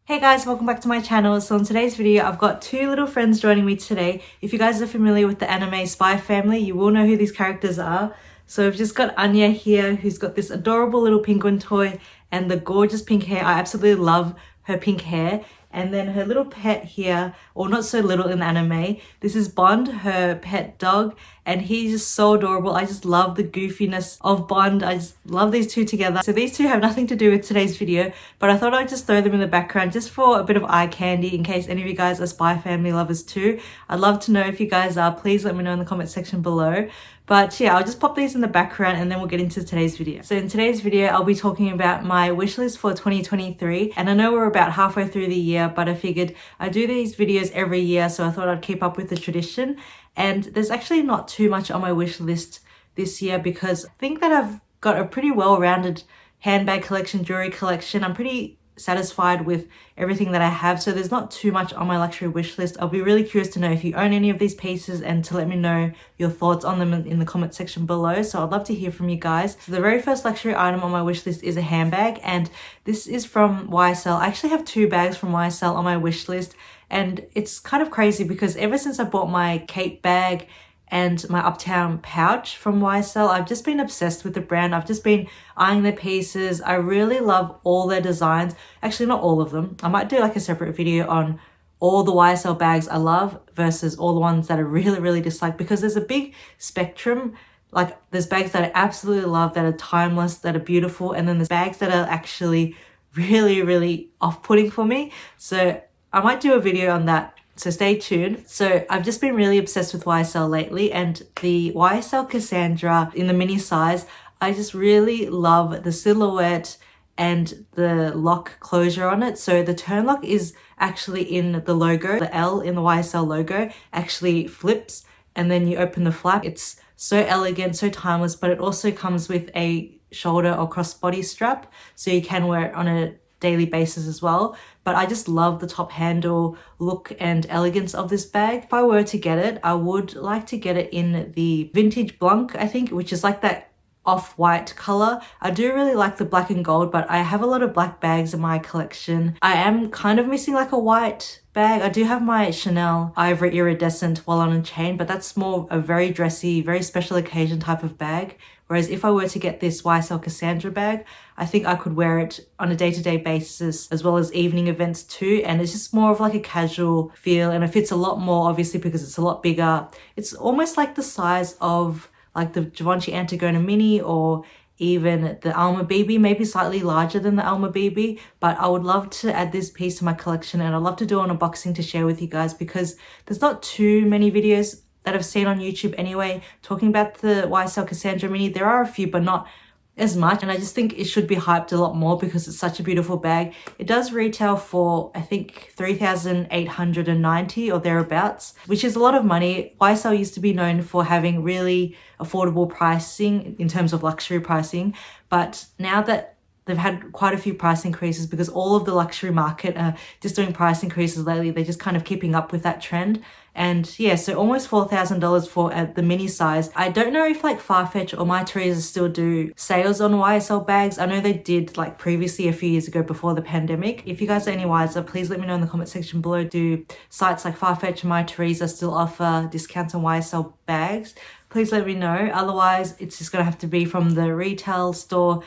Hey guys, welcome back to my channel. So in today's video, I've got two little friends joining me today. If you guys are familiar with the anime Spy Family, you will know who these characters are. So we've just got Anya here, who's got this adorable little penguin toy and the gorgeous pink hair. I absolutely love her pink hair. And then her little pet here, or not so little in the anime, this is Bond, her pet dog, and he's just so adorable. I just love the goofiness of Bond. I just love these two together. So these two have nothing to do with today's video, but I thought I'd just throw them in the background just for a bit of eye candy in case any of you guys are Spy Family lovers too. I'd love to know if you guys are. Please let me know in the comment section below. But yeah, I'll just pop these in the background and then we'll get into today's video. So in today's video, I'll be talking about my wish list for 2023. And I know we're about halfway through the year, but I figured I do these videos every year, so I thought I'd keep up with the tradition. And there's actually not too much on my wish list this year because I think that I've got a pretty well-rounded handbag collection, jewelry collection. I'm pretty satisfied with everything that I have, so there's not too much on my luxury wish list. I'll be really curious to know if you own any of these pieces and to let me know your thoughts on them in the comment section below. So I'd love to hear from you guys. So the very first luxury item on my wish list is a handbag, and this is from YSL. I actually have two bags from YSL on my wish list, and it's kind of crazy because ever since I bought my Kate bag and my Uptown pouch from YSL, I've just been obsessed with the brand. I've just been eyeing their pieces. I really love all their designs. Actually, not all of them. I might do like a separate video on all the YSL bags I love versus all the ones that I really dislike, because there's a big spectrum. Like there's bags that I absolutely love, that are timeless, that are beautiful, and then there's bags that are actually really off-putting for me. So I might do a video on that, so stay tuned. So I've just been really obsessed with YSL lately, and the YSL Cassandra in the mini size, I just really love the silhouette and the lock closure on it. So the turn lock is actually in the logo. The L in the YSL logo actually flips and then you open the flap. It's so elegant, so timeless, but it also comes with a shoulder or crossbody strap, so you can wear it on a daily basis as well. But I just love the top handle look and elegance of this bag. If I were to get it, I would like to get it in the vintage Blanc, I think, which is like that off-white color. I do really like the black and gold, but I have a lot of black bags in my collection. I am kind of missing like a white bag. I do have my Chanel Ivory Iridescent while on a chain, but that's more a very dressy, very special occasion type of bag. Whereas if I were to get this YSL Cassandra bag, I think I could wear it on a day-to-day basis as well as evening events too. And it's just more of like a casual feel, and it fits a lot more obviously because it's a lot bigger. It's almost like the size of like the Givenchy Antigona Mini or even the Alma BB, maybe slightly larger than the Alma BB. But I would love to add this piece to my collection, and I'd love to do an unboxing to share with you guys because there's not too many videos that I've seen on YouTube anyway talking about the YSL Cassandra Mini. There are a few, but not as much, and I just think it should be hyped a lot more because it's such a beautiful bag. It does retail for I think $3,890 or thereabouts, which is a lot of money. YSL used to be known for having really affordable pricing in terms of luxury pricing, but now that they've had quite a few price increases because all of the luxury market are just doing price increases lately, they're just kind of keeping up with that trend. And yeah, so almost $4,000 for the mini size. I don't know if like Farfetch or My Teresa still do sales on YSL bags. I know they did like previously a few years ago before the pandemic. If you guys are any wiser, please let me know in the comment section below. Do sites like Farfetch and My Teresa still offer discounts on YSL bags? Please let me know. Otherwise, it's just gonna have to be from the retail store,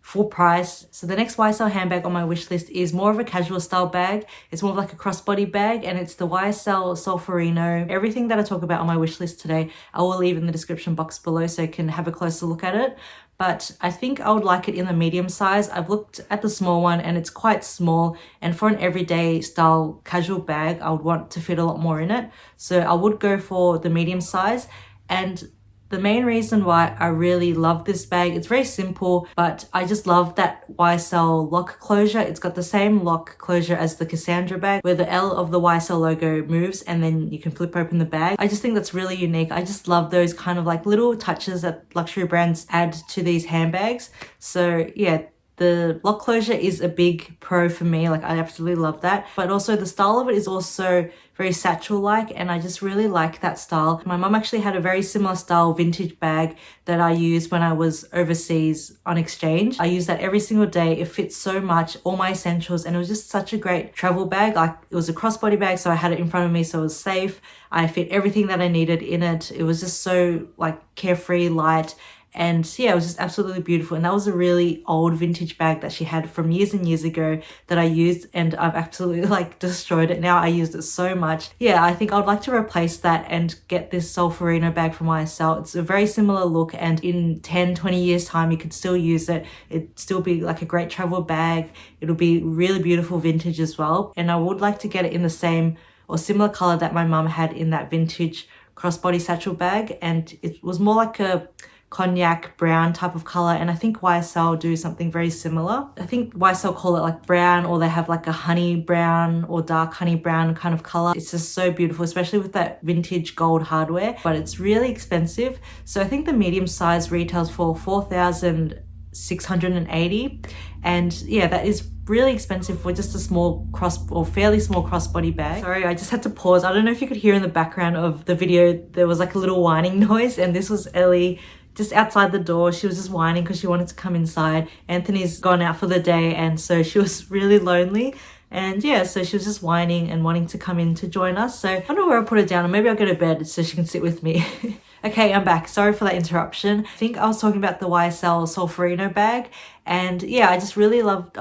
full price. So the next YSL handbag on my wish list is more of a casual style bag. It's more of like a crossbody bag, and it's the YSL Solferino. Everything that I talk about on my wish list today, I will leave in the description box below so you can have a closer look at it. But I think I would like it in the medium size. I've looked at the small one and it's quite small, and for an everyday style casual bag, I would want to fit a lot more in it. So I would go for the medium size. And the main reason why I really love this bag, it's very simple, but I just love that YSL lock closure. It's got the same lock closure as the Cassandra bag, where the L of the YSL logo moves and then you can flip open the bag. I just think that's really unique. I just love those kind of like little touches that luxury brands add to these handbags. So yeah, The lock closure is a big pro for me. Like I absolutely love that. But also the style of it is also very satchel-like, and I just really like that style. My mum actually had a very similar style vintage bag that I used when I was overseas on exchange. I use that every single day. It fits so much, all my essentials, and it was just such a great travel bag. Like it was a crossbody bag, so I had it in front of me so it was safe. I fit everything that I needed in it. It was just so like carefree, light, and yeah, it was just absolutely beautiful. And that was a really old vintage bag that she had from years and years ago that I used, and I've absolutely like destroyed it now. I used it so much. Yeah, I think I would like to replace that and get this Solferino bag from YSL. It's a very similar look, and in 10-20 years time you could still use it. It'd still be like a great travel bag. It'll be really beautiful vintage as well, and I would like to get it in the same or similar color that my mum had in that vintage crossbody satchel bag, and it was more like a cognac brown type of color, and I think YSL do something very similar. I think YSL call it like brown, or they have like a honey brown or dark honey brown kind of color. It's just so beautiful, especially with that vintage gold hardware, but it's really expensive. So I think the medium size retails for $4,680, and yeah, that is really expensive for just a small fairly small crossbody bag. Sorry, I just had to pause. I don't know if you could hear in the background of the video, there was like a little whining noise, and this was Ellie just outside the door. She was just whining because she wanted to come inside. Anthony's gone out for the day, and so she was really lonely. And yeah, so she was just whining and wanting to come in to join us. So I don't know where I'll put her down, or maybe I'll go to bed so she can sit with me. Okay, I'm back. Sorry for that interruption. I think I was talking about the YSL Solferino bag, and yeah, I'd really love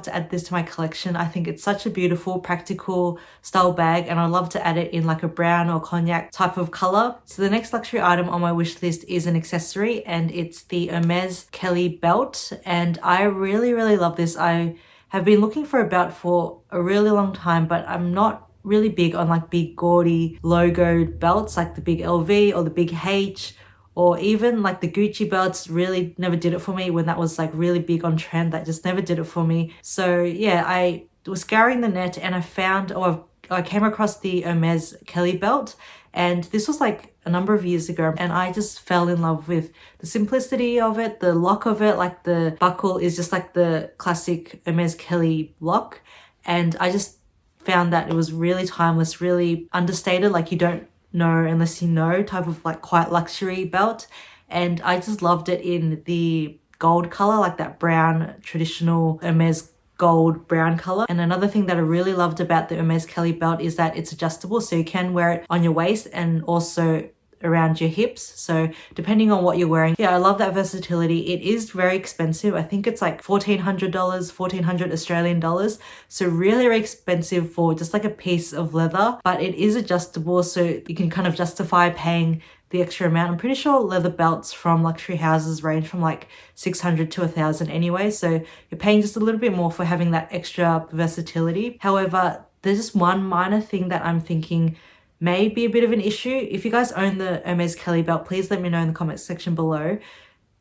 to add this to my collection. I think it's such a beautiful, practical style bag, and I'd love to add it in like a brown or cognac type of color. So the next luxury item on my wish list is an accessory, and it's the Hermes Kelly belt, and I really love this. I have been looking for a belt for a really long time, but I'm not really big on like big gaudy logoed belts like the big LV or the big H, or even like the Gucci belts. Really never did it for me when that was like really big on trend. That just never did it for me. So yeah, I was scouring the net and I found, or I came across the Hermes Kelly belt, and this was like a number of years ago, and I just fell in love with the simplicity of it, the lock of it. Like the buckle is just like the classic Hermes Kelly lock, and I just found that it was really timeless, really understated, like you don't know unless you know type of like quite luxury belt. And I just loved it in the gold color, like that brown traditional Hermes gold brown color. And another thing that I really loved about the Hermes Kelly belt is that it's adjustable, so you can wear it on your waist and also around your hips, so depending on what you're wearing. Yeah, I love that versatility. It is very expensive. I think it's like $1,400, 1,400 Australian dollars, so really expensive for just like a piece of leather, but it is adjustable, so you can kind of justify paying the extra amount. I'm pretty sure leather belts from luxury houses range from like 600 to 1,000 anyway, so you're paying just a little bit more for having that extra versatility. However, there's just one minor thing that I'm thinking may be a bit of an issue. If you guys own the Hermes Kelly belt, please let me know in the comment section below.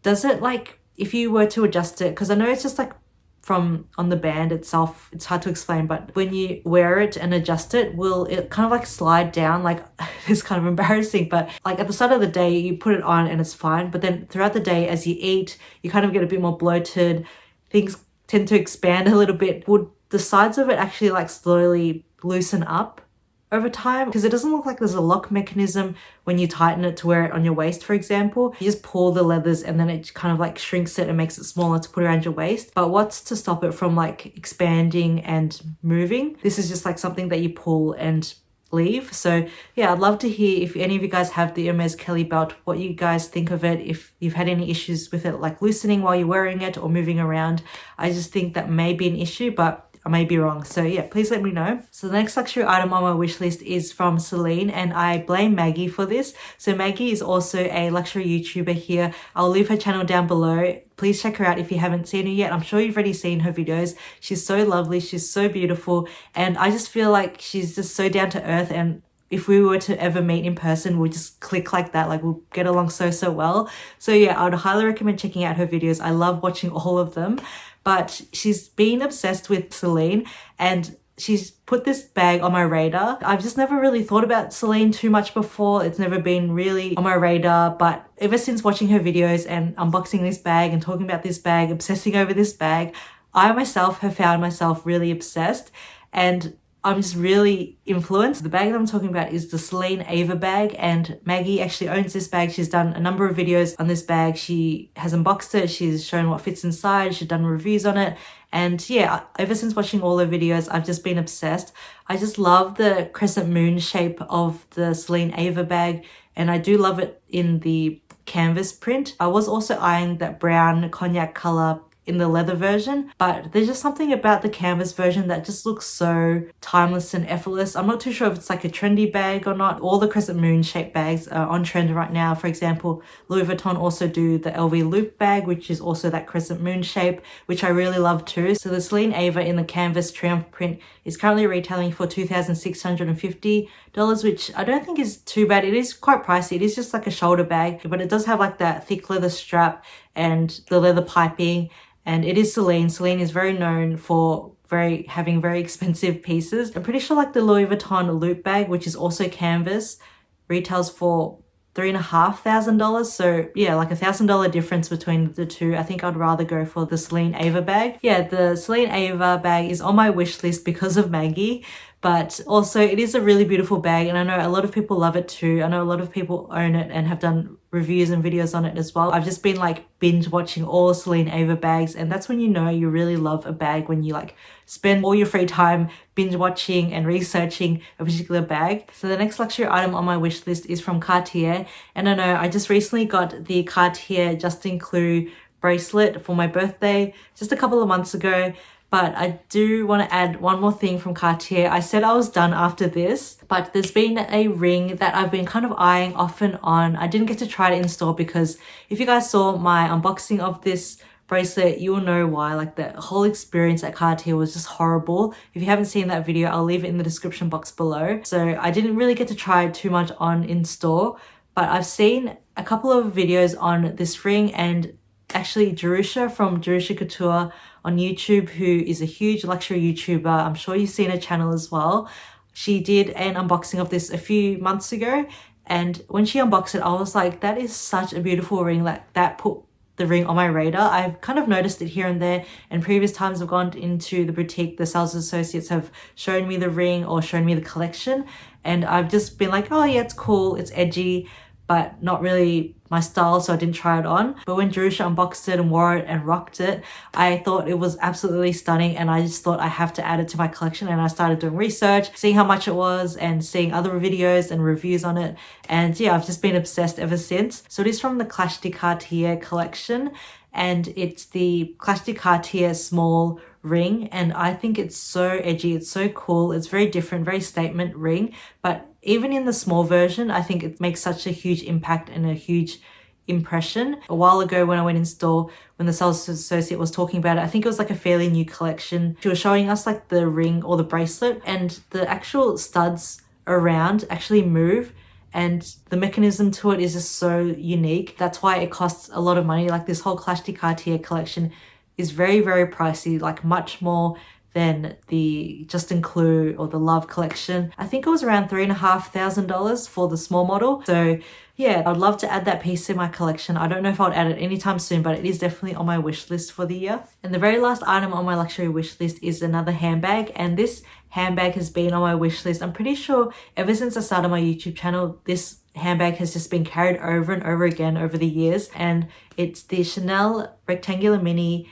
Does it, like, if you were to adjust it, because I know it's just like from on the band itself, it's hard to explain, but when you wear it and adjust it, will it kind of like slide down? Like, it's kind of embarrassing, but like at the start of the day you put it on and it's fine, but then throughout the day as you eat, you kind of get a bit more bloated, things tend to expand a little bit. Would the sides of it actually like slowly loosen up over time? Because it doesn't look like there's a lock mechanism when you tighten it to wear it on your waist, for example. You just pull the leathers and then it kind of like shrinks it and makes it smaller to put around your waist. But what's to stop it from like expanding and moving? This is just like something that you pull and leave. So yeah, I'd love to hear if any of you guys have the Hermes Kelly belt, what you guys think of it, if you've had any issues with it like loosening while you're wearing it or moving around. I just think that may be an issue, but I may be wrong. So yeah, please let me know. So the next luxury item on my wish list is from Celine, and I blame Maggie for this. So Maggie is also a luxury YouTuber here. I'll leave her channel down below. Please check her out if you haven't seen her yet. I'm sure you've already seen her videos. She's so lovely. She's so beautiful. And I just feel like she's just so down to earth, and if we were to ever meet in person, we'll just click like that. Like we'll get along so well. So yeah, I would highly recommend checking out her videos. I love watching all of them. But she's been obsessed with Celine, and she's put this bag on my radar. I've just never really thought about Celine too much before. It's never been really on my radar, but ever since watching her videos and unboxing this bag and talking about this bag, obsessing over this bag, I myself have found myself really obsessed, and I'm just really influenced. The bag that I'm talking about is the Celine Ava bag, and Maggie actually owns this bag. She's done a number of videos on this bag. She has unboxed it. She's shown what fits inside. She's done reviews on it. And yeah, ever since watching all her videos, I've just been obsessed. I just love the crescent moon shape of the Celine Ava bag, and I do love it in the canvas print. I was also eyeing that brown cognac color in the leather version, but there's just something about the canvas version that just looks so timeless and effortless. I'm not too sure if it's like a trendy bag or not. All the crescent moon shaped bags are on trend right now. For example, Louis Vuitton also do the LV loop bag, which is also that crescent moon shape, which I really love too. So the Celine Ava in the canvas triumph print is currently retailing for $2,650, which I don't think is too bad. It is quite pricey. It is just like a shoulder bag, but it does have like that thick leather strap and the leather piping. And it is Celine. Celine is very known for having very expensive pieces. I'm pretty sure like the Louis Vuitton loop bag, which is also canvas, retails for $3,500. So yeah, like $1,000 difference between the two. I think I'd rather go for the Celine Ava bag. Yeah, the Celine Ava bag is on my wish list because of Maggie, but also it is a really beautiful bag, and I know a lot of people love it too. I know a lot of people own it and have done reviews and videos on it as well. I've just been like binge watching all Celine Ava bags, and that's when you know you really love a bag, when you like spend all your free time binge watching and researching a particular bag. So the next luxury item on my wish list is from Cartier, and I know I just recently got the Cartier Justin Clou bracelet for my birthday just a couple of months ago. But I do want to add one more thing from Cartier. I said I was done after this, but there's been a ring that I've been kind of eyeing off and on. I didn't get to try it in store because if you guys saw my unboxing of this bracelet, you will know why. Like the whole experience at Cartier was just horrible. If you haven't seen that video, I'll leave it in the description box below. So I didn't really get to try it too much on in store, but I've seen a couple of videos on this ring, and actually Jerusha from Jerusha Couture on YouTube, who is a huge luxury YouTuber. I'm sure you've seen her channel as well. She did an unboxing of this a few months ago, and when she unboxed it, I was like, that is such a beautiful ring. Like that put the ring on my radar. I've kind of noticed it here and there, and previous times I've gone into the boutique, the sales associates have shown me the ring or shown me the collection, and I've just been like, oh yeah, it's cool, it's edgy, but not really my style, so I didn't try it on. But when Jerusha unboxed it and wore it and rocked it, I thought it was absolutely stunning, and I just thought I have to add it to my collection. And I started doing research, seeing how much it was and seeing other videos and reviews on it. And yeah, I've just been obsessed ever since. So it is from the Clash de Cartier collection, and it's the Clash de Cartier small ring, and I think it's so edgy, it's so cool, it's very different, very statement ring. But even in the small version, I think it makes such a huge impact and a huge impression. A while ago when I went in store, when the sales associate was talking about it, I think it was like a fairly new collection. She was showing us like the ring or the bracelet, and the actual studs around actually move, and the mechanism to it is just so unique. That's why it costs a lot of money. Like this whole Clash de Cartier collection is very, very pricey, like much more than the Justin Clou or the Love collection. I think it was around $3,500 for the small model. So yeah, I'd love to add that piece to my collection. I don't know if I'll add it anytime soon, but it is definitely on my wish list for the year. And the very last item on my luxury wish list is another handbag, and this handbag has been on my wish list, I'm pretty sure ever since I started my YouTube channel. This handbag has just been carried over and over again over the years, and it's the Chanel Rectangular Mini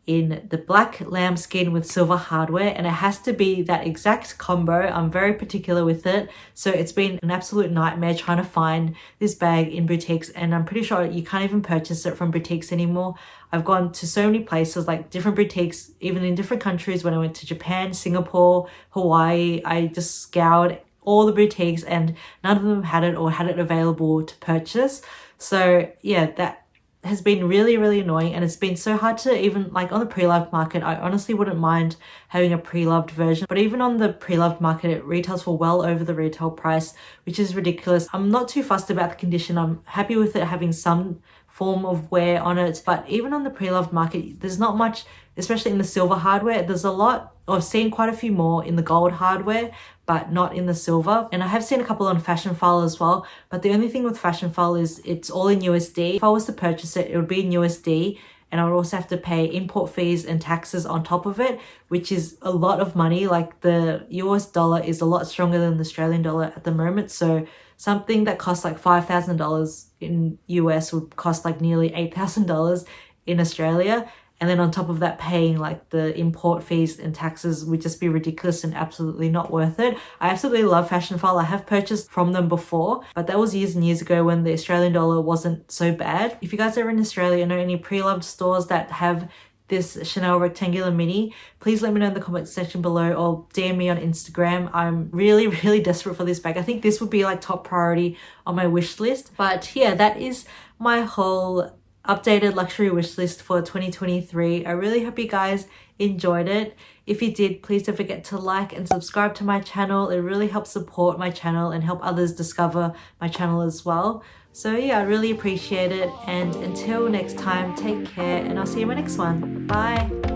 in the black lambskin with silver hardware, and it has to be that exact combo. I'm very particular with it, so it's been an absolute nightmare trying to find this bag in boutiques, and I'm pretty sure you can't even purchase it from boutiques anymore. I've gone to so many places, like different boutiques, even in different countries. When I went to Japan, Singapore, Hawaii, I just scoured all the boutiques and none of them had it or had it available to purchase. So yeah, that has been really, really annoying, and it's been so hard to even, like on the pre-loved market, I honestly wouldn't mind having a pre-loved version, but even on the pre-loved market, it retails for well over the retail price, which is ridiculous. I'm not too fussed about the condition. I'm happy with it having some form of wear on it, but even on the pre-loved market, there's not much especially in the silver hardware. There's a lot, I've seen quite a few more in the gold hardware, but not in the silver. And I have seen a couple on Fashion File as well, but the only thing with Fashion File is it's all in USD. If I was to purchase it, it would be in USD, and I would also have to pay import fees and taxes on top of it, which is a lot of money. Like the US dollar is a lot stronger than the Australian dollar at the moment. So something that costs like $5,000 in US would cost like nearly $8,000 in Australia. And then on top of that, paying like the import fees and taxes would just be ridiculous and absolutely not worth it. I absolutely love Fashion File. I have purchased from them before, but that was years and years ago when the Australian dollar wasn't so bad. If you guys are in Australia, know any pre-loved stores that have this Chanel rectangular mini, please let me know in the comment section below or DM me on Instagram. I'm really, really desperate for this bag. I think this would be like top priority on my wish list. But yeah, that is my whole updated luxury wish list for 2023. I really hope you guys enjoyed it. If you did, please don't forget to like and subscribe to my channel. It really helps support my channel and help others discover my channel as well. So yeah, I really appreciate it. And until next time, take care and I'll see you in my next one. Bye.